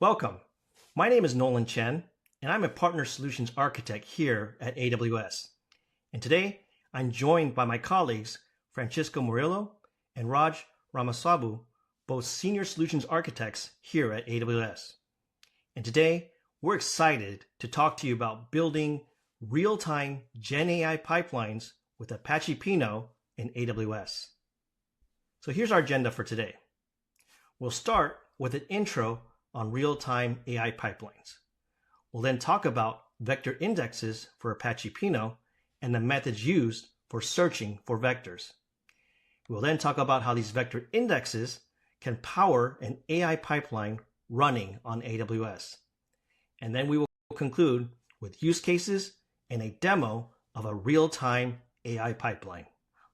Welcome. My name is Nolan Chen, and I'm a Partner Solutions Architect here at AWS. And today, I'm joined by my colleagues, Francisco Murillo and Raj Ramasabu, both Senior Solutions Architects here at AWS. And today, we're excited to talk to you about building real-time Gen AI pipelines with Apache Pinot and AWS. So here's our agenda for today. We'll start with an intro on real-time AI pipelines. We'll then talk about vector indexes for Apache Pinot and the methods used for searching for vectors. We'll then talk about how these vector indexes can power an AI pipeline running on AWS. And then we will conclude with use cases and a demo of a real-time AI pipeline.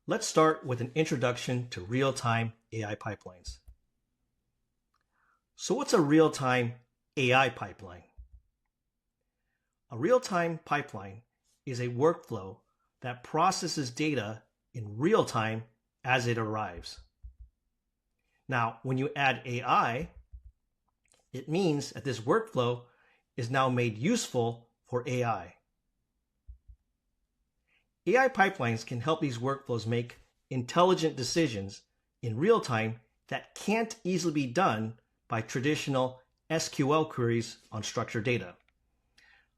Let's start with an introduction to real-time AI pipelines. So what's a real-time AI pipeline? A real-time pipeline is a workflow that processes data in real time as it arrives. Now, when you add AI, it means that this workflow is now made useful for AI. AI pipelines can help these workflows make intelligent decisions in real time that can't easily be done by traditional SQL queries on structured data.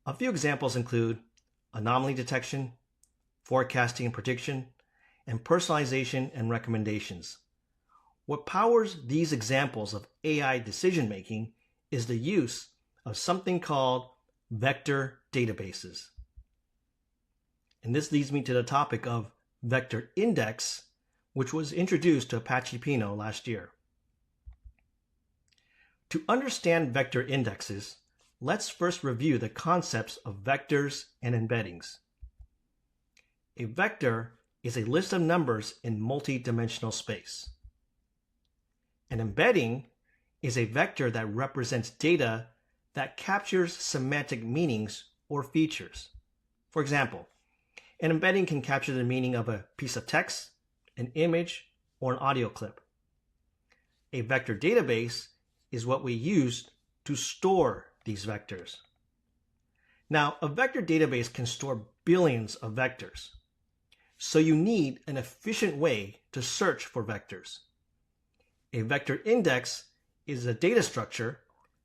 A few examples include anomaly detection, forecasting and prediction, and personalization and recommendations. What powers these examples of AI decision-making is the use of something called vector databases. And this leads me to the topic of vector index, which was introduced to Apache Pinot last year. To understand vector indexes, let's first review the concepts of vectors and embeddings. A vector is a list of numbers in multi-dimensional space. An embedding is a vector that represents data that captures semantic meanings or features. For example, an embedding can capture the meaning of a piece of text, an image, or an audio clip. A vector database is what we use to store these vectors. Now, a vector database can store billions of vectors, so you need an efficient way to search for vectors. A vector index is a data structure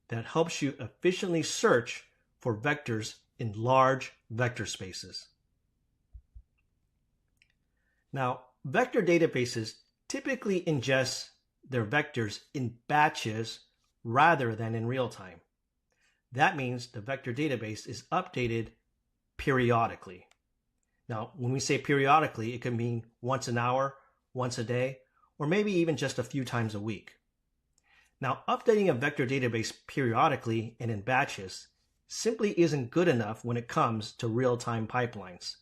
that helps you efficiently search for vectors in large vector spaces. Now, vector databases typically ingest their vectors in batches rather than in real time. That means the vector database is updated periodically. Now, when we say periodically, it can mean once an hour, once a day, or maybe even just a few times a week. Now, updating a vector database periodically and in batches simply isn't good enough when it comes to real-time pipelines.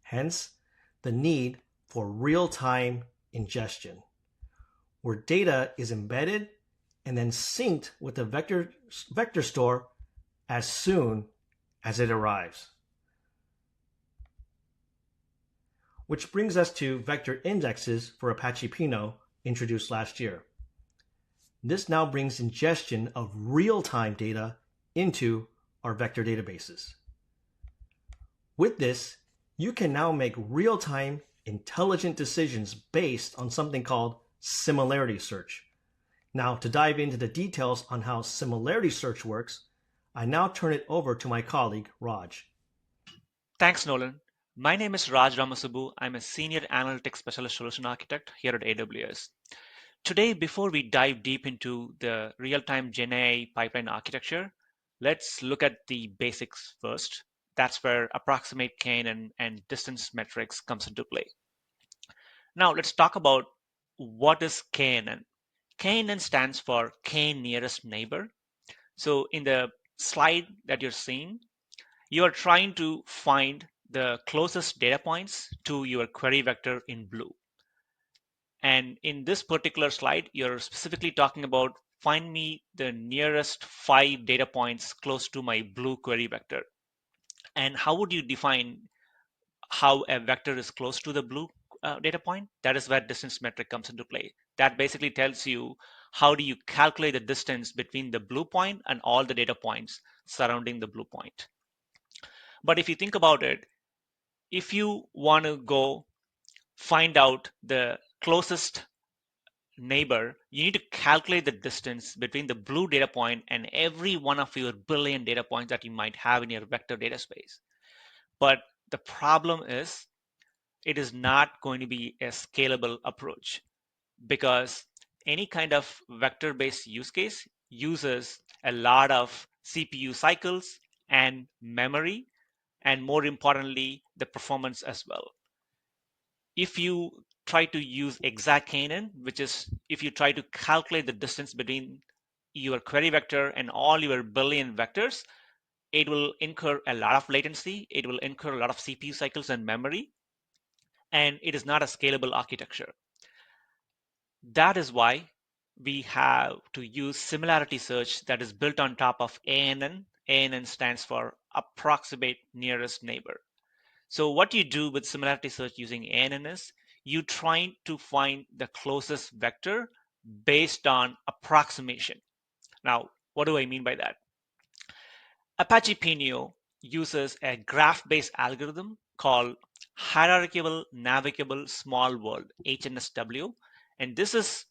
Hence, the need for real-time ingestion, where data is embedded and then synced with the vector store as soon as it arrives. Which brings us to vector indexes for Apache Pinot introduced last year. This now brings ingestion of real-time data into our vector databases. With this, you can now make real-time intelligent decisions based on something called similarity search. Now, to dive into the details on how similarity search works, I now turn it over to my colleague, Raj. Thanks, Nolan. My name is Raj Ramasabu. I'm a Senior Analytics Specialist Solution Architect here at AWS. Today, before we dive deep into the real-time Gen AI pipeline architecture, let's look at the basics first. That's where approximate KNN and distance metrics comes into play. Now, let's talk about what is KNN. KNN stands for K nearest neighbor. So in the slide that you're seeing, you are trying to find the closest data points to your query vector in blue. And in this particular slide, you're specifically talking about find me the nearest 5 data points close to my blue query vector. And how would you define how a vector is close to the blue data point? That is where distance metric comes into play. That basically tells you how do you calculate the distance between the blue point and all the data points surrounding the blue point. But if you think about it, if you want to go find out the closest neighbor, you need to calculate the distance between the blue data point and every one of your billion data points that you might have in your vector data space. But the problem is it is not going to be a scalable approach, because any kind of vector based use case uses a lot of CPU cycles and memory, and more importantly, the performance as well. If you try to use exactKNN, which is if you try to calculate the distance between your query vector and all your billion vectors, it will incur a lot of latency, it will incur a lot of CPU cycles and memory, and it is not a scalable architecture. That is why we have to use similarity search that is built on top of ANN. ANN stands for approximate nearest neighbor. So what you do with similarity search using ANN is you try to find the closest vector based on approximation. Now, what do I mean by that? Apache Pinot uses a graph-based algorithm called hierarchical navigable small world, HNSW, and this is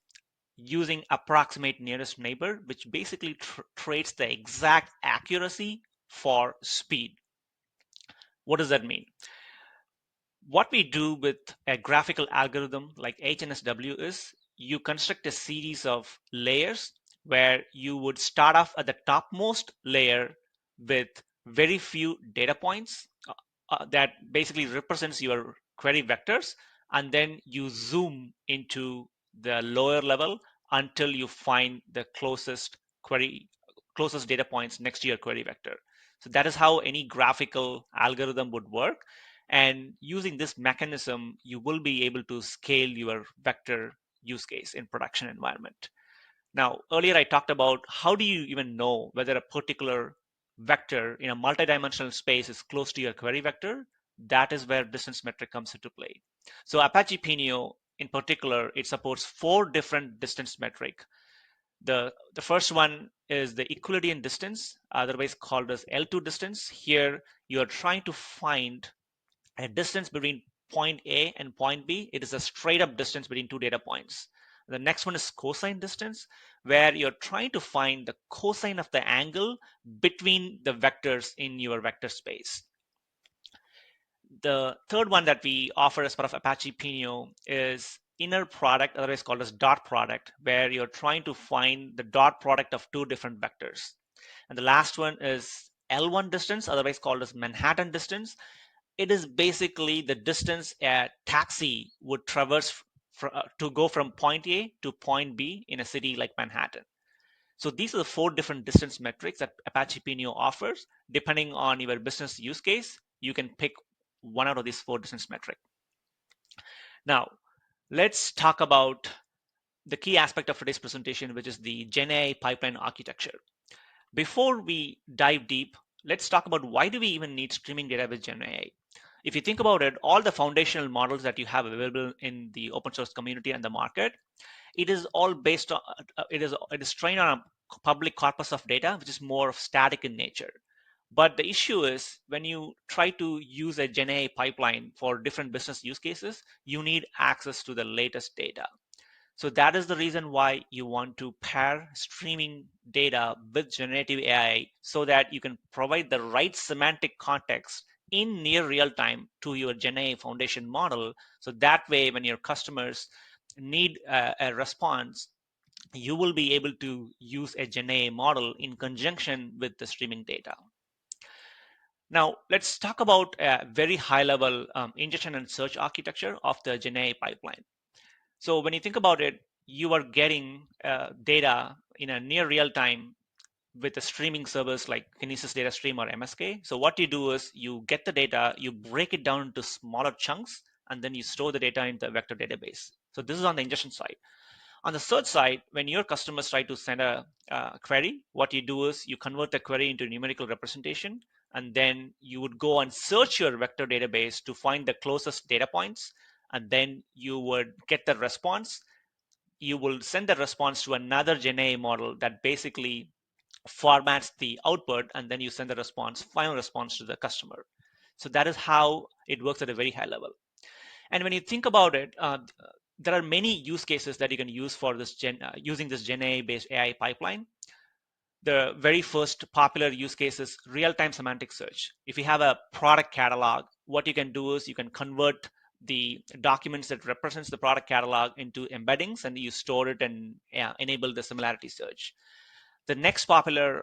using approximate nearest neighbor, which basically trades the exact accuracy for speed. What does that mean? What we do with a graphical algorithm like HNSW is you construct a series of layers where you would start off at the topmost layer with very few data points that basically represents your query vectors, and then you zoom into the lower level until you find the closest data points next to your query vector. So that is how any graphical algorithm would work. And using this mechanism, you will be able to scale your vector use case in production environment. Now, earlier I talked about how do you even know whether a particular vector in a multidimensional space is close to your query vector. That is where distance metric comes into play. So Apache Pinot in particular, it supports 4 different distance metric. The first one is the Euclidean distance, otherwise called as L2 distance. Here you are trying to find a distance between point A and point B. It is a straight up distance between 2 data points. The next one is cosine distance, where you're trying to find the cosine of the angle between the vectors in your vector space. The third one that we offer as part of Apache Pinot is inner product, otherwise called as dot product, where you're trying to find the dot product of 2 different vectors. And the last one is L1 distance, otherwise called as Manhattan distance. It is basically the distance a taxi would traverse to go from point A to point B in a city like Manhattan. So these are the 4 different distance metrics that Apache Pinot offers. Depending on your business use case, you can pick one out of these 4 distance metrics. Now, let's talk about the key aspect of today's presentation, which is the GenAI pipeline architecture. Before we dive deep, let's talk about why do we even need streaming data with GenAI. If you think about it, all the foundational models that you have available in the open source community and the market, it is all based on it is trained on a public corpus of data, which is more of static in nature. But the issue is when you try to use a GenAI pipeline for different business use cases, you need access to the latest data. So that is the reason why you want to pair streaming data with generative AI so that you can provide the right semantic context in near real time to your GenAI foundation model. So that way, when your customers need a response, you will be able to use a GenAI model in conjunction with the streaming data. Now, let's talk about a very high level ingestion and search architecture of the GenAI pipeline. So when you think about it, you are getting data in a near real time with the streaming service like Kinesis Data Stream or MSK. So what you do is you get the data, you break it down into smaller chunks, and then you store the data in the vector database. So this is on the ingestion side. On the search side, when your customers try to send a query, what you do is you convert the query into numerical representation, and then you would go and search your vector database to find the closest data points, and then you would get the response you will send the response to another GenAI model that basically formats the output, and then you send the response, final response to the customer. So that is how it works at a very high level. And when you think about it, there are many use cases that you can use for this using this GenAI based AI pipeline. The very first popular use case is real-time semantic search. If you have a product catalog, what you can do is you can convert the documents that represents the product catalog into embeddings, and you store it and enable the similarity search. The next popular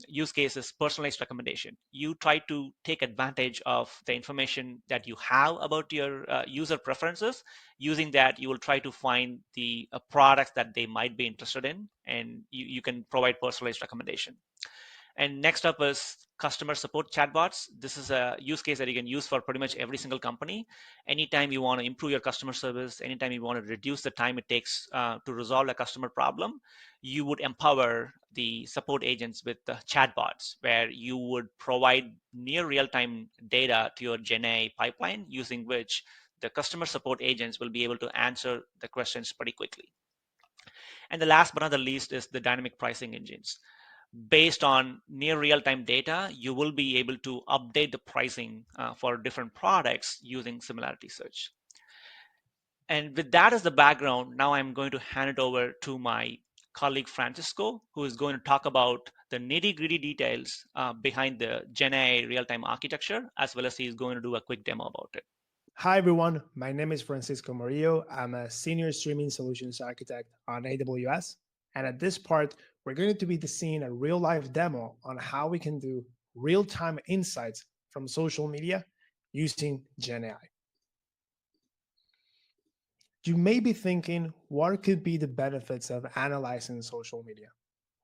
use case is personalized recommendation. You try to take advantage of the information that you have about your user preferences. Using that, you will try to find the products that they might be interested in, and you can provide personalized recommendation. And next up is customer support chatbots. This is a use case that you can use for pretty much every single company. Anytime you want to improve your customer service, anytime you want to reduce the time it takes to resolve a customer problem, you would empower the support agents with the chatbots, where you would provide near real-time data to your GenAI pipeline, using which the customer support agents will be able to answer the questions pretty quickly. And the last but not the least is the dynamic pricing engines. Based on near real-time data, you will be able to update the pricing for different products using similarity search. And with that as the background, now I'm going to hand it over to my colleague Francisco, who is going to talk about the nitty-gritty details behind the GenAI real-time architecture, as well as he's going to do a quick demo about it. Hi, everyone. My name is Francisco Murillo. I'm a senior streaming solutions architect on AWS. And at this part, we're going to be seeing a real life demo on how we can do real time insights from social media using GenAI. You may be thinking, what could be the benefits of analyzing social media?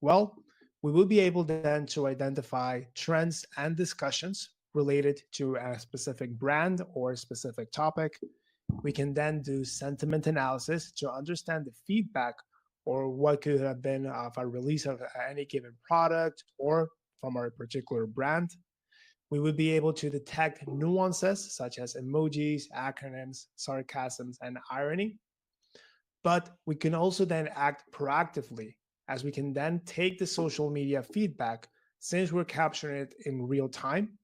Well, we will be able then to identify trends and discussions related to a specific brand or a specific topic. We can then do sentiment analysis to understand the feedback or what could have been of a release of any given product or from our particular brand. We would be able to detect nuances such as emojis, acronyms, sarcasms, and irony. But we can also then act proactively, as we can then take the social media feedback, since we're capturing it in real time.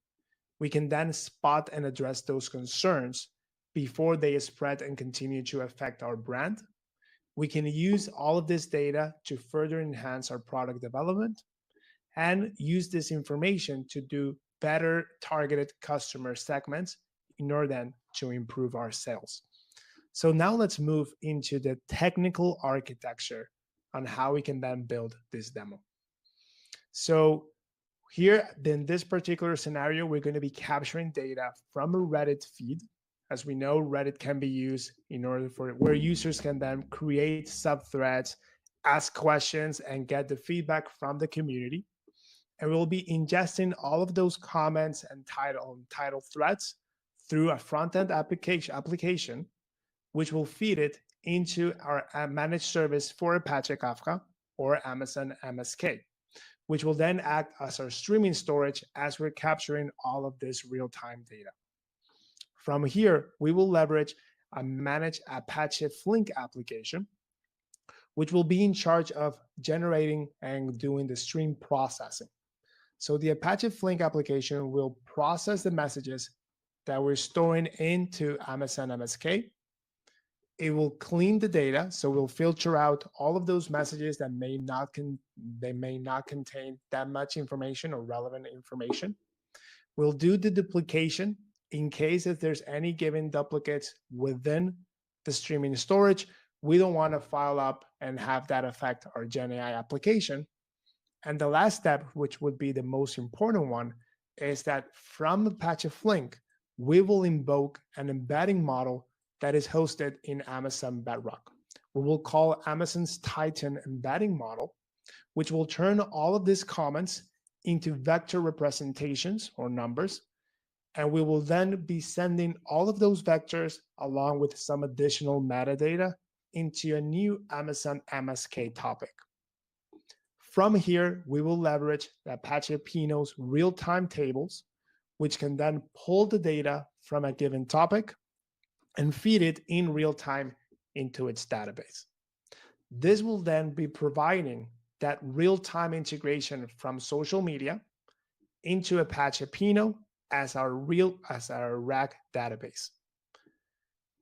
We can then spot and address those concerns before they spread and continue to affect our brand. We can use all of this data to further enhance our product development and use this information to do better targeted customer segments in order then to improve our sales. So now let's move into the technical architecture on how we can then build this demo. So here, in this particular scenario, we're going to be capturing data from a Reddit feed. As we know, Reddit can be used in order for where users can then create subthreads, ask questions, and get the feedback from the community. And we'll be ingesting all of those comments and title threads through a front-end application, which will feed it into our managed service for Apache Kafka or Amazon MSK, which will then act as our streaming storage as we're capturing all of this real-time data. From here, we will leverage a managed Apache Flink application, which will be in charge of generating and doing the stream processing. So the Apache Flink application will process the messages that we're storing into Amazon MSK. It will clean the data, so we'll filter out all of those messages that may not contain that much information or relevant information. We'll do the duplication in case if there's any given duplicates within the streaming storage. We don't want to file up and have that affect our GenAI application. And the last step, which would be the most important one, is that from Apache Flink, we will invoke an embedding model that is hosted in Amazon Bedrock. We will call Amazon's Titan embedding model, which will turn all of these comments into vector representations or numbers. And we will then be sending all of those vectors along with some additional metadata into a new Amazon MSK topic. From here, we will leverage the Apache Pinot's real-time tables, which can then pull the data from a given topic and feed it in real time into its database. This will then be providing that real-time integration from social media into Apache Pinot as our RAG database.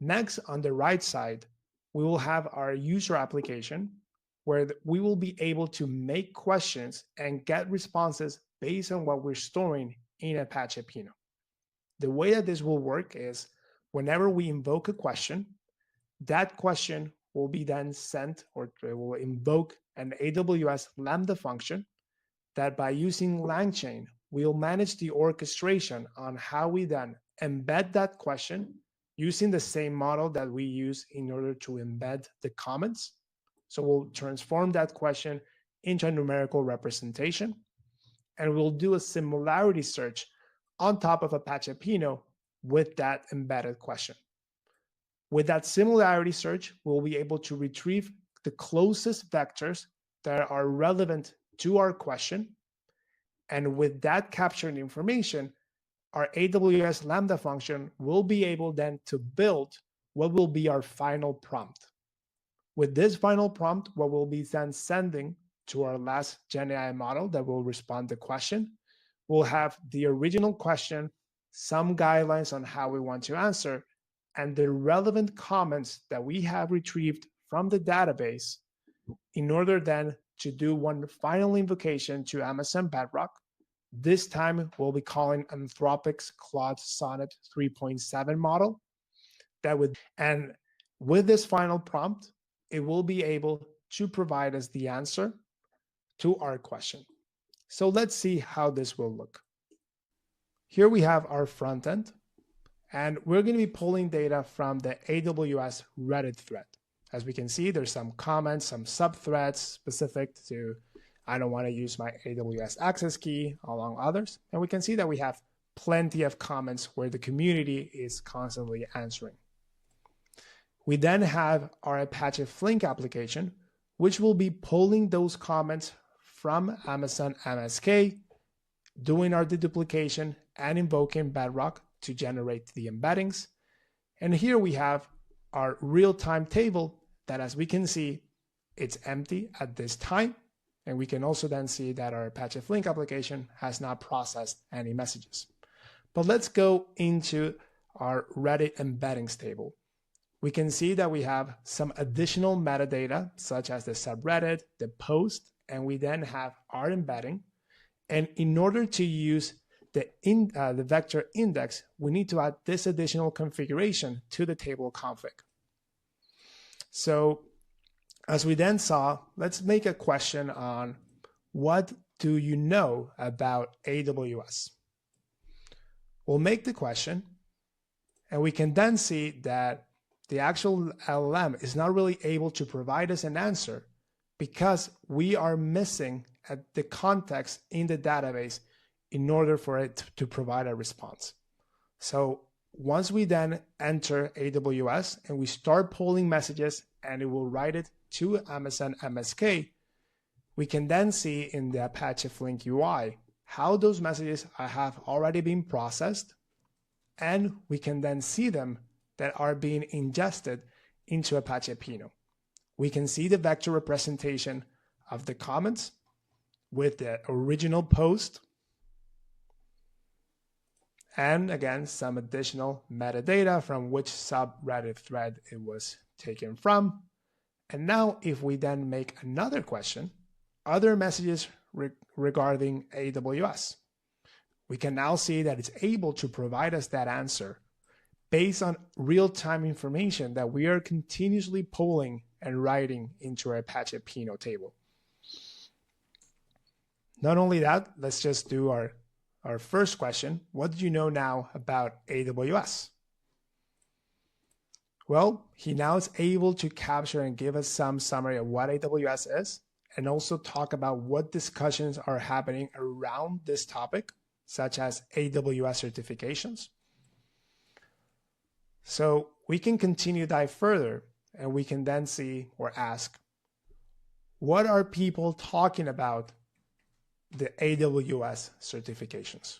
Next, on the right side, we will have our user application where we will be able to make questions and get responses based on what we're storing in Apache Pinot. The way that this will work is whenever we invoke a question, that question will be then sent, or it will invoke an AWS Lambda function that by using LangChain, we'll manage the orchestration on how we then embed that question using the same model that we use in order to embed the comments. So we'll transform that question into a numerical representation, and we'll do a similarity search on top of Apache Pinot with that embedded question. With that similarity search, we'll be able to retrieve the closest vectors that are relevant to our question. And with that captured information, our AWS Lambda function will be able then to build what will be our final prompt. With this final prompt, what we'll be then sending to our last GenAI model that will respond to the question, we'll have the original question, some guidelines on how we want to answer, and the relevant comments that we have retrieved from the database in order then to do one final invocation to Amazon Bedrock. This time we'll be calling Anthropic's Claude Sonnet 3.7 model. And with this final prompt, it will be able to provide us the answer to our question. So let's see how this will look. Here we have our front end, and we're going to be pulling data from the AWS Reddit thread. As we can see, there's some comments, some sub-threads specific to, I don't want to use my AWS access key, along others. And we can see that we have plenty of comments where the community is constantly answering. We then have our Apache Flink application, which will be pulling those comments from Amazon MSK, doing our deduplication and invoking Bedrock to generate the embeddings. And here we have our real-time table that, as we can see, it's empty at this time. And we can also then see that our Apache Flink application has not processed any messages. But let's go into our Reddit embeddings table. We can see that we have some additional metadata, such as the subreddit, the post, and we then have our embedding. And in order to use the vector index, we need to add this additional configuration to the table config. So as we then saw, let's make a question on what do you know about AWS? We'll make the question, and we can then see that the actual LLM is not really able to provide us an answer because we are missing the context in the database in order for it to provide a response. So once we then enter AWS and we start pulling messages and it will write it to Amazon MSK, we can then see in the Apache Flink UI how those messages have already been processed, and we can then see them that are being ingested into Apache Pinot. We can see the vector representation of the comments with the original post, and again, some additional metadata from which subreddit thread it was taken from. And now if we then make another question, other messages regarding AWS, we can now see that it's able to provide us that answer based on real-time information that we are continuously pulling and writing into our Apache Pinot table. Not only that, let's just do our first question. What do you know now about AWS? Well, he now is able to capture and give us some summary of what AWS is, and also talk about what discussions are happening around this topic, such as AWS certifications. So we can continue to dive further, and we can then see or ask, what are people talking about the AWS certifications?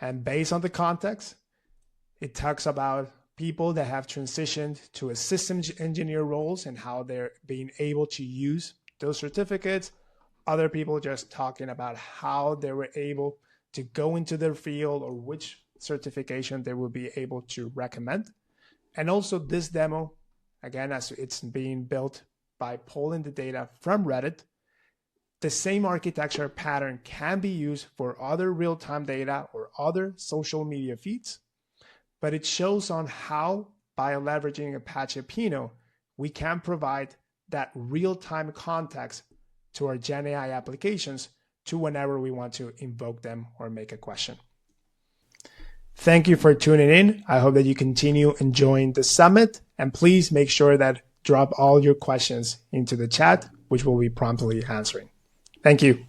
And based on the context, it talks about people that have transitioned to a systems engineer roles and how they're being able to use those certificates. Other people just talking about how they were able to go into their field or which certification they will be able to recommend. And also this demo, again, as it's being built by pulling the data from Reddit, the same architecture pattern can be used for other real-time data or other social media feeds, but it shows on how, by leveraging Apache Pinot, we can provide that real-time context to our GenAI applications to whenever we want to invoke them or make a question. Thank you for tuning in. I hope that you continue enjoying the summit, and please make sure that drop all your questions into the chat, which we'll be promptly answering. Thank you.